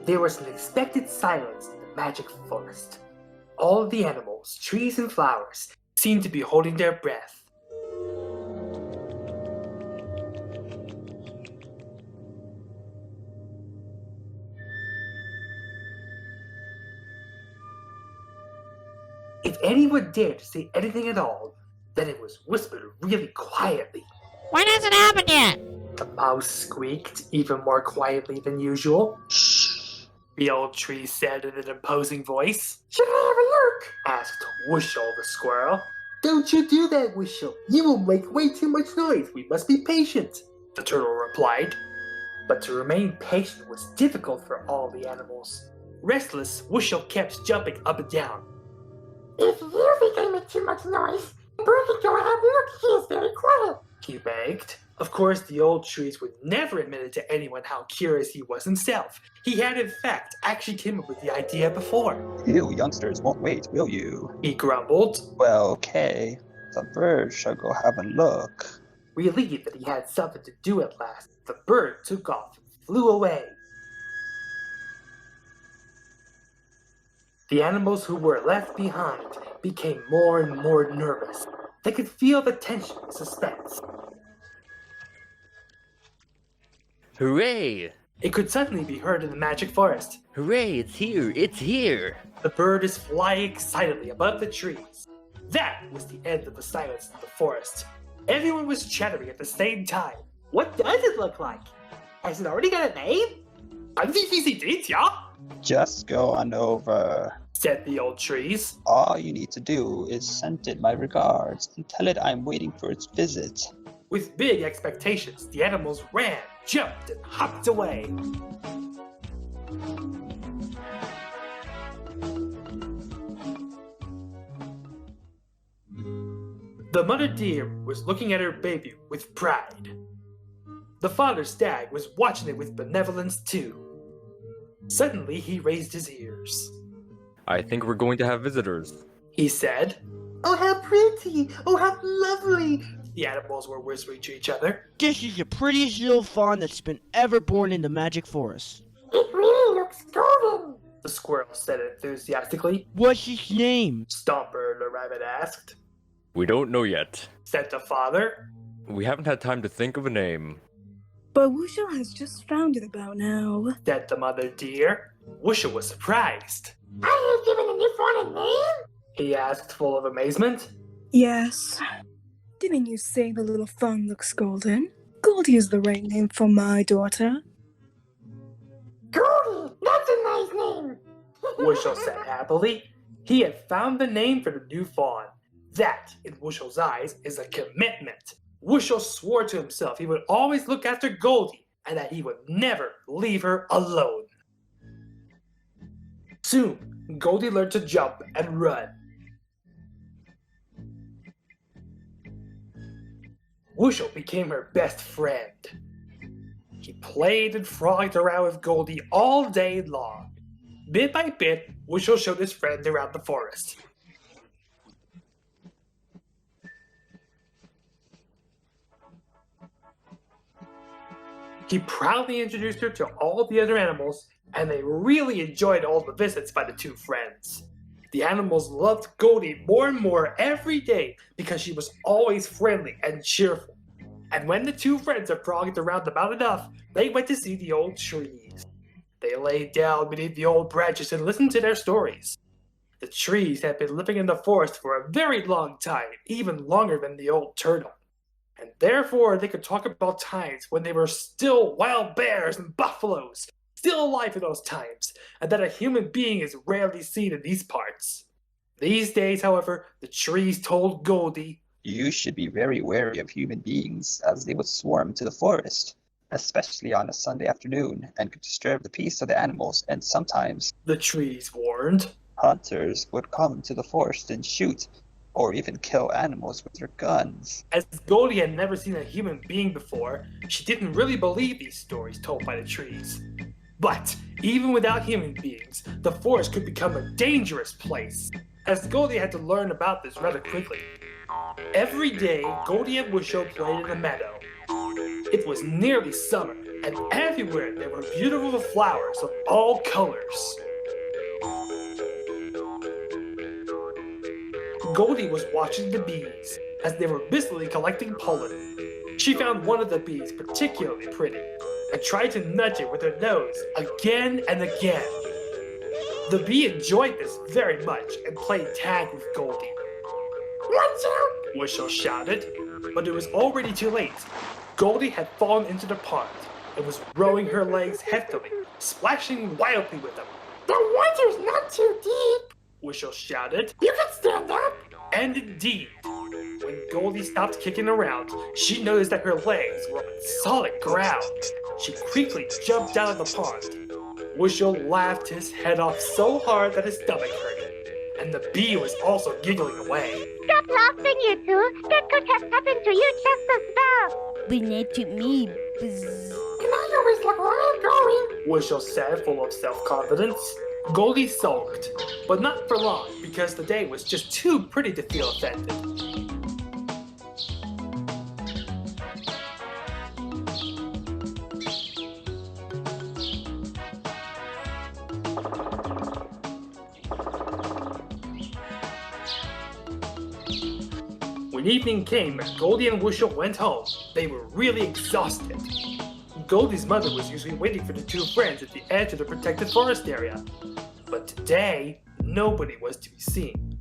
There was an unexpected silence in the magic forest. All the animals, trees, and flowers seemed to be holding their breath. If anyone dared to say anything at all, then it was whispered really quietly. Why hasn't it happened yet? The mouse squeaked even more quietly than usual. Shh, the old tree said in an imposing voice. Should I have a look? Asked Wuschel the squirrel. Don't you do that, Wuschel. You will make way too much noise. We must be patient, the turtle replied. But to remain patient was difficult for all the animals. Restless, Wuschel kept jumping up and down. If you think I make too much noise, bird can go ahead and look. He is very quiet, he begged. Of course, the old trees would never admit to anyone how curious he was himself. He had, in fact, actually came up with the idea before. You youngsters won't wait, will you? He grumbled. Well, okay. The bird shall go have a look. Relieved that he had something to do at last, the bird took off and flew away. The animals who were left behind became more and more nervous. They could feel the tension and suspense. Hooray! It could suddenly be heard in the magic forest. Hooray, it's here, it's here! The bird is flying excitedly above the trees. That was the end of the silence in the forest. Everyone was chattering at the same time. What does it look like? Has it already got a name? Just go on over, said the old trees. All you need to do is send it my regards and tell it I'm waiting for its visit. With big expectations, the animals ran, jumped, and hopped away. The mother deer was looking at her baby with pride. The father stag was watching it with benevolence too. Suddenly, he raised his ears. I think we're going to have visitors, he said. Oh, how pretty! Oh, how lovely! The animals were whispering to each other. This is the prettiest little fawn that's been ever born in the magic forest. It really looks golden, the squirrel said enthusiastically. What's his name? Stomper the rabbit asked. We don't know yet, said the father. We haven't had time to think of a name. But Wuschel has just found it about now, said the mother deer. Wuschel was surprised. Are you giving a new fawn a name? He asked, full of amazement. Yes. Didn't you say the little fawn looks golden? Goldie is the right name for my daughter. Goldie, that's a nice name, Wuschel said happily. He had found the name for the new fawn. That, in Wuschel's eyes, is a commitment. Wuschel swore to himself he would always look after Goldie and that he would never leave her alone. Soon, Goldie learned to jump and run. Wuschel became her best friend. He played and frolicked around with Goldie all day long. Bit by bit, Wuschel showed his friend around the forest. He proudly introduced her to all the other animals, and they really enjoyed all the visits by the two friends. The animals loved Goldie more and more every day because she was always friendly and cheerful. And when the two friends had frolicked around about enough, they went to see the old trees. They lay down beneath the old branches and listened to their stories. The trees had been living in the forest for a very long time, even longer than the old turtle. And therefore they could talk about times when they were still wild bears and buffaloes, still alive in those times, and that a human being is rarely seen in these parts. These days, however, the trees told Goldie, You should be very wary of human beings, as they would swarm to the forest, especially on a Sunday afternoon, and could disturb the peace of the animals, and sometimes, the trees warned, hunters would come to the forest and shoot, or even kill animals with their guns. As Goldie had never seen a human being before, she didn't really believe these stories told by the trees. But even without human beings, the forest could become a dangerous place, as Goldie had to learn about this rather quickly. Every day, Goldie and Wuschel played in the meadow, It was nearly summer, and everywhere there were beautiful flowers of all colors. Goldie was watching the bees as they were busily collecting pollen. She found one of the bees particularly pretty and tried to nudge it with her nose again and again. The bee enjoyed this very much and played tag with Goldie. "Watch out!" Wuschel shouted, but it was already too late. Goldie had fallen into the pond and was rowing her legs heftily, splashing wildly with them. "The water's not too deep," Wuschel shouted. "You can stand up!" And indeed, when Goldie stopped kicking around, she noticed that her legs were on solid ground. She quickly jumped out of the pond. Wuschel laughed his head off so hard that his stomach hurt, and the bee was also giggling away. Stop laughing, you two. That could have happened to you just as well. But not to me. Bzz. And I always look where I'm going. Wuschel said, full of self-confidence. Goldie sulked, but not for long, because the day was just too pretty to feel offended. When evening came and Goldie and Wuschel went home, they were really exhausted. Goldie's mother was usually waiting for the two friends at the edge of the protected forest area. But today, nobody was to be seen.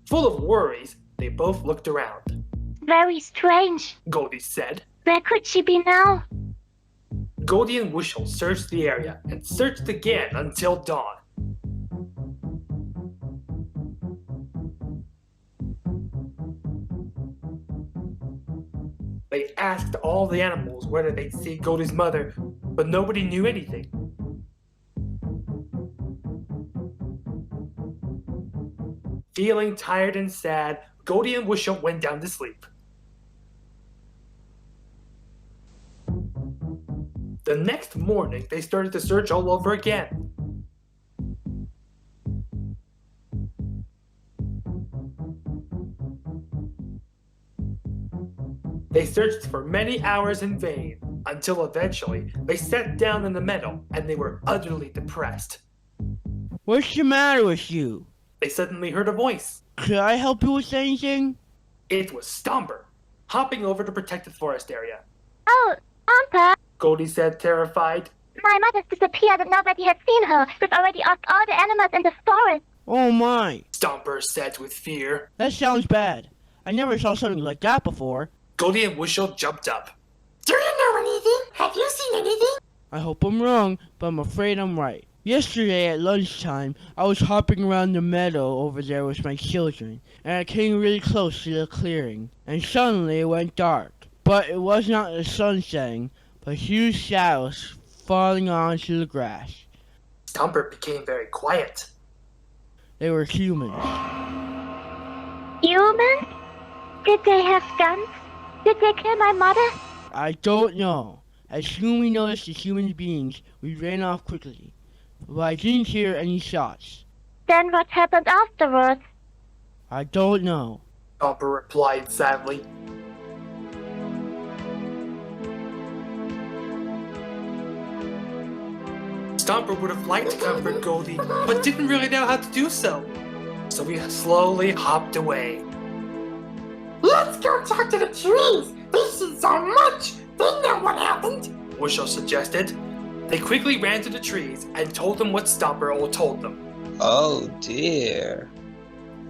Full of worries, they both looked around. Very strange. Goldie said. Where could she be now? Goldie and Wuschel searched the area and searched again until dawn. They asked all the animals whether they'd see Goldie's mother, but nobody knew anything. Feeling tired and sad, Goldie and Wuschel went down to sleep. The next morning, they started to search all over again. They searched for many hours in vain, until eventually they sat down in the meadow and they were utterly depressed. What's the matter with you? They suddenly heard a voice. Could I help you with anything? It was Stomper, hopping over the protected forest area. Oh, Stomper. Goldie said, terrified. My mother's disappeared and nobody has seen her. We've already asked all the animals in the forest. Oh my. Stomper said with fear. That sounds bad. I never saw something like that before. Goldie and Wuschel jumped up. Do you know anything? Have you seen anything? I hope I'm wrong, but I'm afraid I'm right. Yesterday at lunchtime, I was hopping around the meadow over there with my children, and I came really close to the clearing, and suddenly it went dark. But it was not the sun setting, but huge shadows falling onto the grass. Stomper became very quiet. They were humans. Humans? Did they have guns? Did they kill my mother? I don't know. As soon as we noticed the human beings, we ran off quickly. But I didn't hear any shots. Then what happened afterwards? I don't know. Stomper replied sadly. Stomper would have liked to comfort Goldie, but didn't really know how to do so. So he slowly hopped away. Let's go talk to the trees. They see so much. They know what happened. Wuschel suggested. They quickly ran to the trees and told them what Stomper all told them. Oh dear.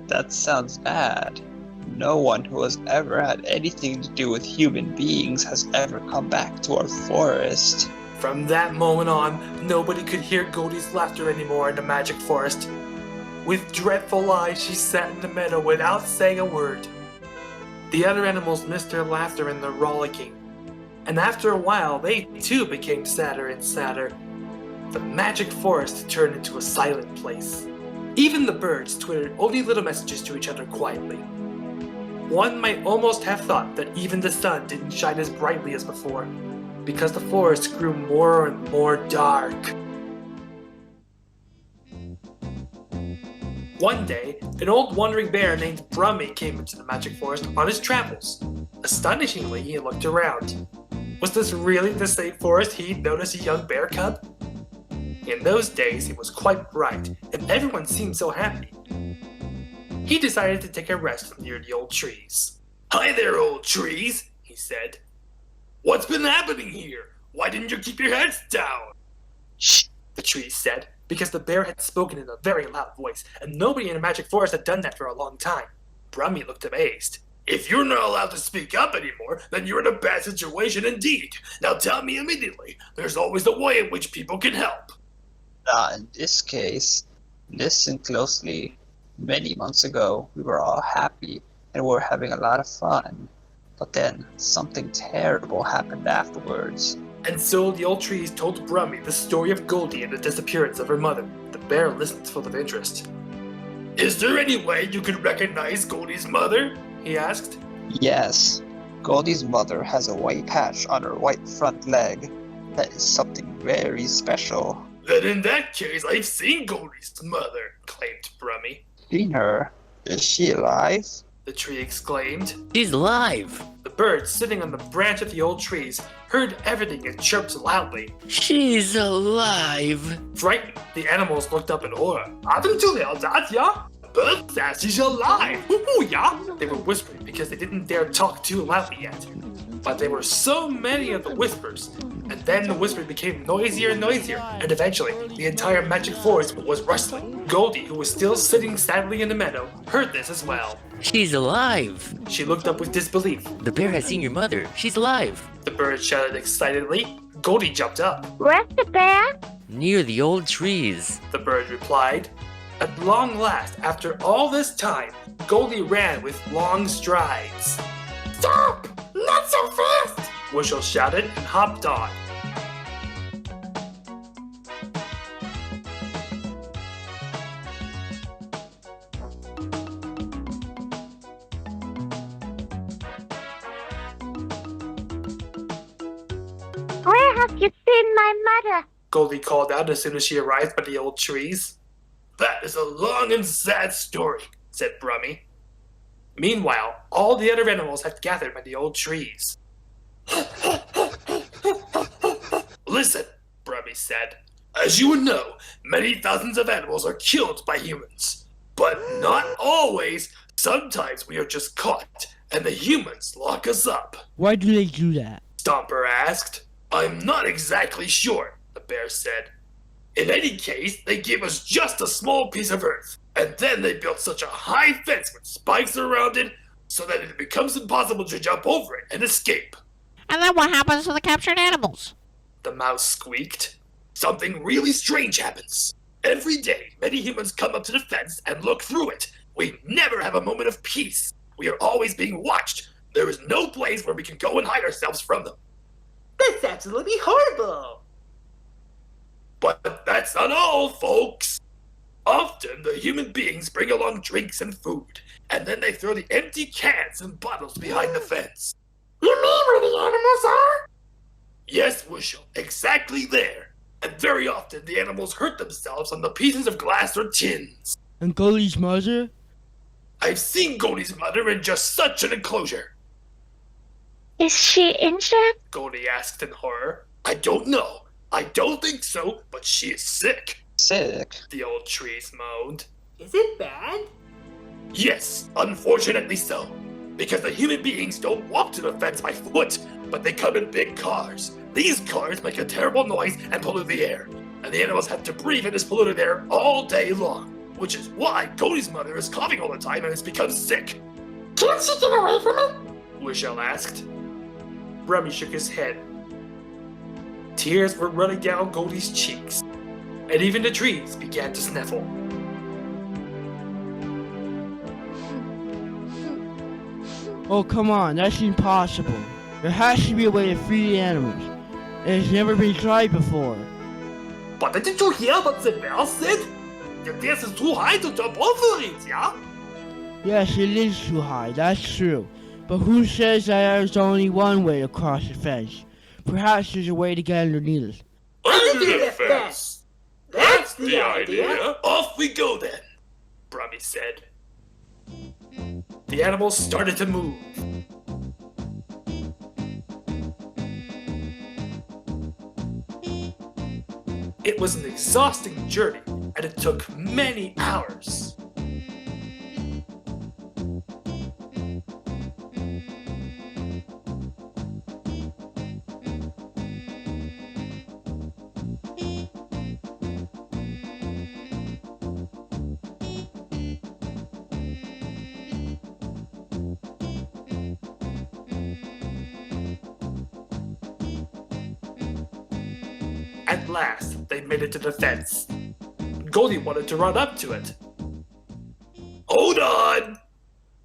That sounds bad. No one who has ever had anything to do with human beings has ever come back to our forest. From that moment on, nobody could hear Goldie's laughter anymore in the magic forest. With dreadful eyes, she sat in the meadow without saying a word. The other animals missed her laughter and their rollicking, and after a while, they too became sadder and sadder. The magic forest turned into a silent place. Even the birds twittered only little messages to each other quietly. One might almost have thought that even the sun didn't shine as brightly as before, because the forest grew more and more dark. One day, an old wandering bear named Brummi came into the magic forest on his travels. Astonishingly, he looked around. Was this really the same forest he'd noticed a young bear cub? In those days, he was quite bright, and everyone seemed so happy. He decided to take a rest near the old trees. "Hi there, old trees," he said. "What's been happening here? Why didn't you keep your heads down?" "Shh," the trees said, because the bear had spoken in a very loud voice, and nobody in the magic forest had done that for a long time. Brummi looked amazed. "If you're not allowed to speak up anymore, then you're in a bad situation indeed. Now tell me immediately. There's always a way in which people can help." Not in this case. Listen closely. Many months ago, we were all happy and were having a lot of fun. But then, something terrible happened afterwards. And so the old trees told Brummi the story of Goldie and the disappearance of her mother. The bear listened full of interest. "Is there any way you could recognize Goldie's mother?" he asked. Yes, Goldie's mother has a white patch on her right front leg. That is something very special. "Then in that case, I've seen Goldie's mother," claimed Brummi. Seen her? Is she alive? The tree exclaimed. She's alive! The bird sitting on the branch of the old trees heard everything and chirped loudly. She's alive! Frightened, the animals looked up in horror. "Haven't you heard that, yeah? Bird says she's alive! Woo-hoo, yeah?" They were whispering because they didn't dare talk too loudly yet. But there were so many of the whispers, and then the whispering became noisier and noisier, and eventually the entire magic forest was rustling. Goldie, who was still sitting sadly in the meadow, heard this as well. She's alive! She looked up with disbelief. The bear has seen your mother. She's alive! The bird shouted excitedly. Goldie jumped up. Where's the bear? Near the old trees. The bird replied. At long last, after all this time, Goldie ran with long strides. Stop! Not so fast! Wuschel shouted and hopped on. Where have you seen my mother? Goldie called out as soon as she arrived by the old trees. "That is a long and sad story," said Brummi. Meanwhile, all the other animals had gathered by the old trees. "Listen," Brummi said. "As you would know, many thousands of animals are killed by humans. But not always. Sometimes we are just caught, and the humans lock us up." Why do they do that? Stomper asked. "I'm not exactly sure," the bear said. "In any case, they give us just a small piece of earth, and then they built such a high fence with spikes around it so that it becomes impossible to jump over it and escape." And then what happens to the captured animals? The mouse squeaked. "Something really strange happens. Every day, many humans come up to the fence and look through it. We never have a moment of peace. We are always being watched. There is no place where we can go and hide ourselves from them." "That's absolutely horrible." "But that's not all, folks. Often the human beings bring along drinks and food, and then they throw the empty cans and bottles behind the fence." You mean where the animals are? "Yes, Wuschel, exactly there. And very often the animals hurt themselves on the pieces of glass or tins." And Goldie's mother? "I've seen Goldie's mother in just such an enclosure." Is she injured? Goldie asked in horror. "I don't know. I don't think so, but she is sick," Sick? the old trees moaned. Is it bad? "Yes, unfortunately so. Because the human beings don't walk to the fence by foot, but they come in big cars. These cars make a terrible noise and pollute the air, and the animals have to breathe in this polluted air all day long, which is why Goldie's mother is coughing all the time and has become sick." Can't she get away from it? Wuschel asked. Brummi shook his head. Tears were running down Goldie's cheeks, and even the trees began to sniffle. Oh, come on, that's impossible. There has to be a way to free the animals. It has never been tried before. "But didn't you hear what the bear said? The fence is too high to jump over it, yeah?" Yes, it is too high, that's true. But who says that there's only one way to cross the fence? Perhaps there's a way to get underneath it. Under the fence! That's the idea! Off we go then, Brummi said. The animals started to move. It was an exhausting journey, and it took many hours. At last, they made it to the fence. Goldie wanted to run up to it. Hold on!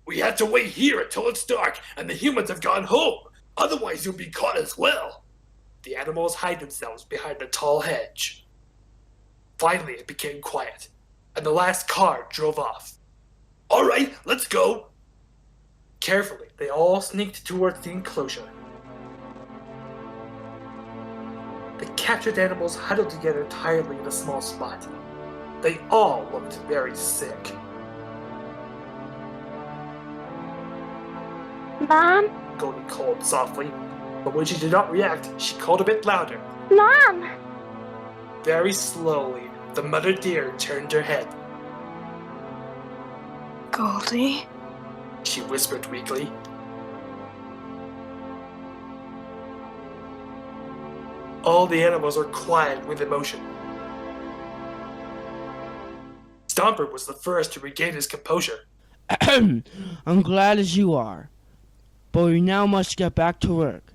We have to wait here until it's dark and the humans have gone home. Otherwise, you'll be caught as well. The animals hide themselves behind a tall hedge. Finally, it became quiet, and the last car drove off. All right, let's go. Carefully, they all sneaked towards the enclosure. The captured animals huddled together tiredly in a small spot. They all looked very sick. Mom? Goldie called softly, but when she did not react, she called a bit louder. Mom! Very slowly, the mother deer turned her head. Goldie? She whispered weakly. All the animals were quiet with emotion. Stomper was the first to regain his composure. I'm glad as you are. But we now must get back to work.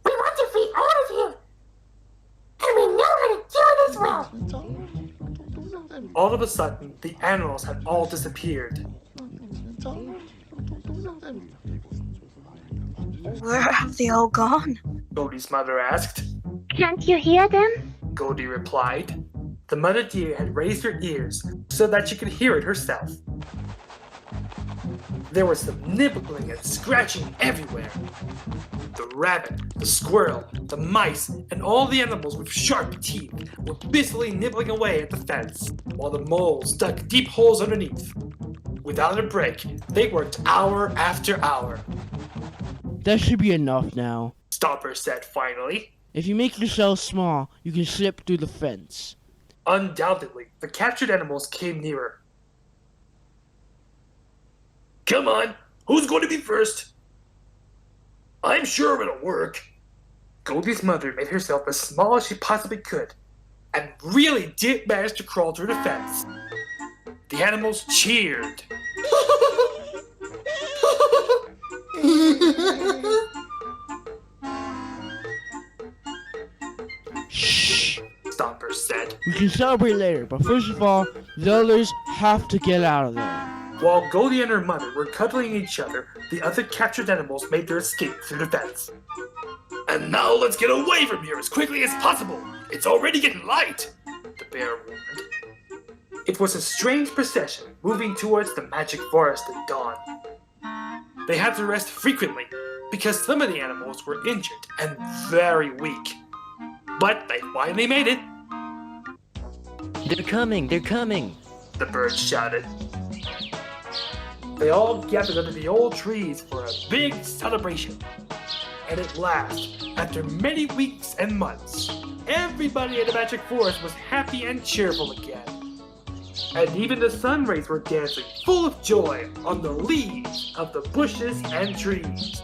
We want to feed all of you. And we know how to do it as well. All of a sudden, the animals had all disappeared. Where have they all gone? Goldie's mother asked. Can't you hear them? Goldie replied. The mother deer had raised her ears so that she could hear it herself. There was some nibbling and scratching everywhere. The rabbit, the squirrel, the mice, and all the animals with sharp teeth were busily nibbling away at the fence, while the moles dug deep holes underneath. Without a break, they worked hour after hour. That should be enough now. Stomper said finally. If you make yourself small, you can slip through the fence. Undoubtedly, the captured animals came nearer. Come on, who's going to be first? I'm sure it'll work. Goldie's mother made herself as small as she possibly could, and really did manage to crawl through the fence. The animals cheered. Shh! Stomper said. We can celebrate later, but first of all, the others have to get out of there. While Goldie and her mother were cuddling each other, the other captured animals made their escape through the fence. And now let's get away from here as quickly as possible. It's already getting light, the bear warned. It was a strange procession moving towards the magic forest at dawn. They had to rest frequently because some of the animals were injured and very weak. But they finally made it. They're coming, they're coming. The birds shouted. They all gathered under the old trees for a big celebration. And at last, after many weeks and months, everybody in the magic forest was happy and cheerful again. And even the sun rays were dancing full of joy on the leaves of the bushes and trees.